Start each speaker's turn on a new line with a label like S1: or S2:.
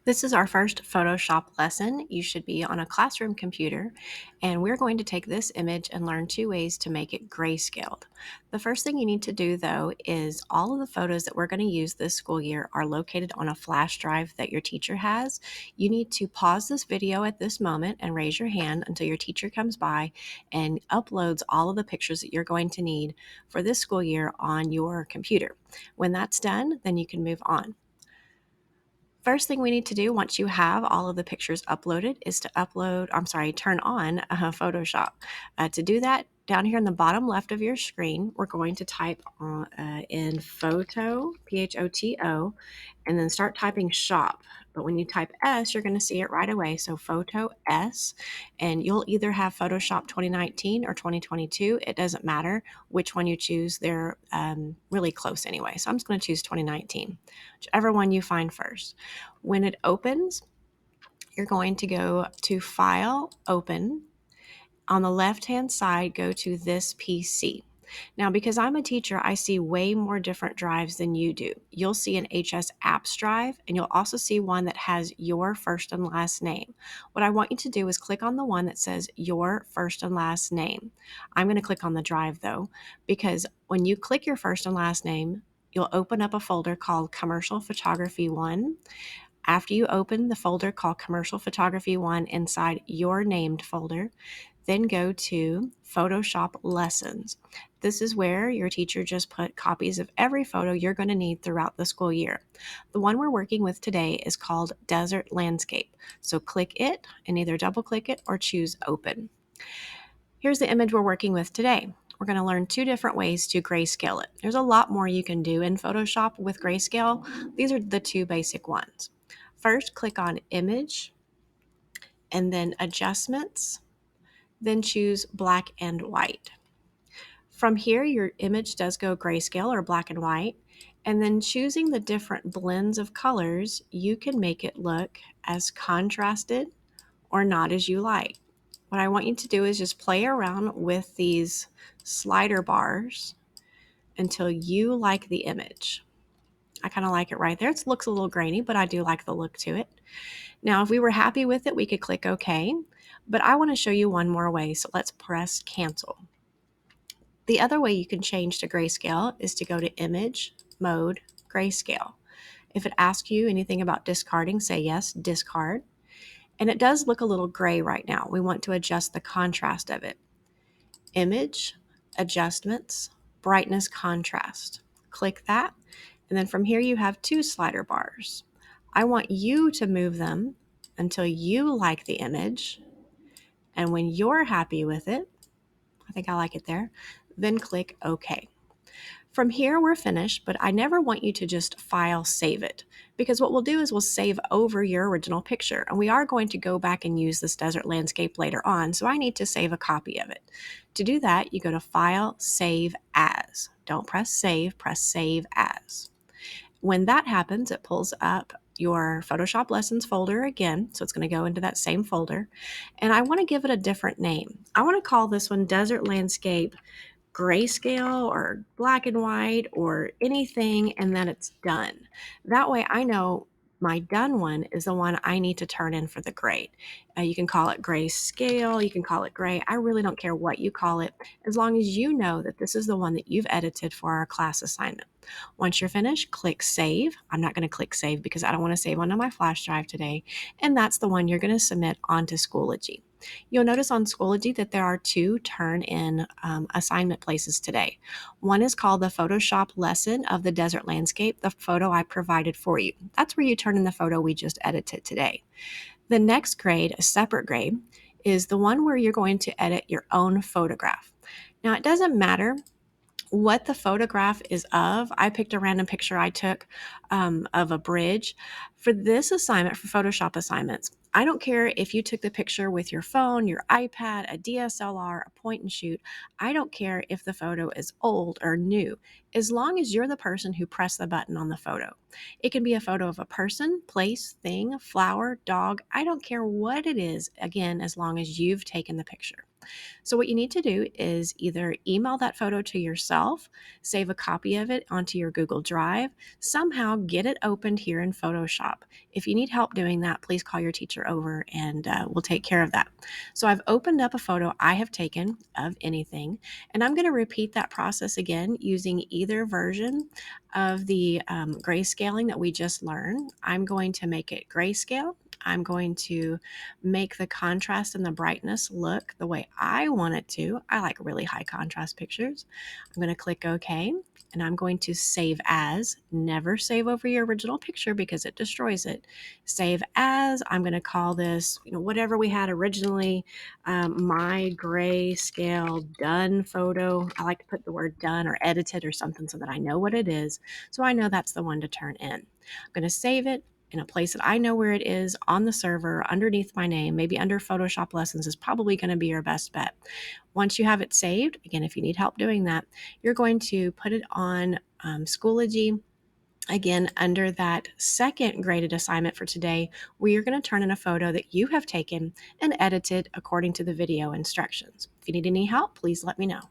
S1: This is our first Photoshop lesson. You should be on a classroom computer, and we're going to take this image and learn two ways to make it grayscaled. The first thing you need to do, though, is all of the photos that we're going to use this school year are located on a flash drive that your teacher has. You need to pause this video at this moment and raise your hand until your teacher comes by and uploads all of the pictures that you're going to need for this school year on your computer. When that's done, then you can move on. First thing we need to do once you have all of the pictures uploaded is to turn on Photoshop. To do that, down here in the bottom left of your screen, we're going to type in photo, Photo, and then start typing shop. But when you type S, you're going to see it right away. So photo S, and you'll either have Photoshop 2019 or 2022. It doesn't matter which one you choose. They're really close anyway. So I'm just going to choose 2019, whichever one you find first. When it opens, you're going to go to File, Open. On the left-hand side, go to This PC. Now, because I'm a teacher, I see way more different drives than you do. You'll see an HS Apps drive, and you'll also see one that has your first and last name. What I want you to do is click on the one that says your first and last name. I'm going to click on the drive, though, because when you click your first and last name, you'll open up a folder called Commercial Photography 1. After you open the folder called Commercial Photography 1 inside your named folder, then go to Photoshop Lessons. This is where your teacher just put copies of every photo you're going to need throughout the school year. The one we're working with today is called Desert Landscape. So click it and either double click it or choose Open. Here's the image we're working with today. We're going to learn two different ways to grayscale it. There's a lot more you can do in Photoshop with grayscale. These are the two basic ones. First, click on Image and then Adjustments, then choose Black and White. From here, your image does go grayscale or black and white, and then choosing the different blends of colors, you can make it look as contrasted or not as you like. What I want you to do is just play around with these slider bars until you like the image. I kind of like it right there. It looks a little grainy, but I do like the look to it. Now, if we were happy with it, we could click OK, but I want to show you one more way, so let's press Cancel. The other way you can change to grayscale is to go to Image, Mode, Grayscale. If it asks you anything about discarding, say yes, discard. And it does look a little gray right now. We want to adjust the contrast of it. Image, Adjustments, Brightness, Contrast. Click that, and then from here you have two slider bars. I want you to move them until you like the image, and when you're happy with it, I think I like it there, then click OK. From here, we're finished, but I never want you to just file save it, because what we'll do is we'll save over your original picture, and we are going to go back and use this desert landscape later on, so I need to save a copy of it. To do that, you go to File, Save As. Don't press Save, press Save As. When that happens, it pulls up your Photoshop Lessons folder again, so it's going to go into that same folder, and I want to give it a different name. I want to call this one Desert Landscape Grayscale or black and white or anything, and then it's done. That way I know my done one is the one I need to turn in for the grade. You can call it grayscale, you can call it gray. I really don't care what you call it, as long as you know that this is the one that you've edited for our class assignment. Once you're finished, click Save. I'm not going to click Save because I don't want to save onto my flash drive today, and that's the one you're going to submit onto Schoology. You'll notice on Schoology that there are two turn-in assignment places today. One is called the Photoshop lesson of the desert landscape, the photo I provided for you. That's where you turn in the photo we just edited today. The next grade, a separate grade, is the one where you're going to edit your own photograph. Now, it doesn't matter what the photograph is of. I picked a random picture I took of a bridge. For this assignment, for Photoshop assignments, I don't care if you took the picture with your phone, your iPad, a DSLR, a point and shoot. I don't care if the photo is old or new, as long as you're the person who pressed the button on the photo. It can be a photo of a person, place, thing, flower, dog. I don't care what it is, again, as long as you've taken the picture. So what you need to do is either email that photo to yourself, save a copy of it onto your Google Drive, somehow get it opened here in Photoshop. Photoshop. If you need help doing that, please call your teacher over and we'll take care of that. So I've opened up a photo I have taken of anything, and I'm going to repeat that process again using either version of the grayscaling that we just learned. I'm going to make it grayscale. I'm going to make the contrast and the brightness look the way I want it to. I like really high contrast pictures. I'm going to click OK, and I'm going to save as. Never save over your original picture because it destroys it. Save as. I'm going to call this, whatever we had originally, my grayscale done photo. I like to put the word done or edited or something so that I know what it is. So I know that's the one to turn in. I'm going to save it in a place that I know where it is on the server underneath my name. Maybe under Photoshop Lessons is probably going to be your best bet. Once you have it saved, again, if you need help doing that, you're going to put it on Schoology. Again, under that second graded assignment for today, where you're going to turn in a photo that you have taken and edited according to the video instructions. If you need any help, please let me know.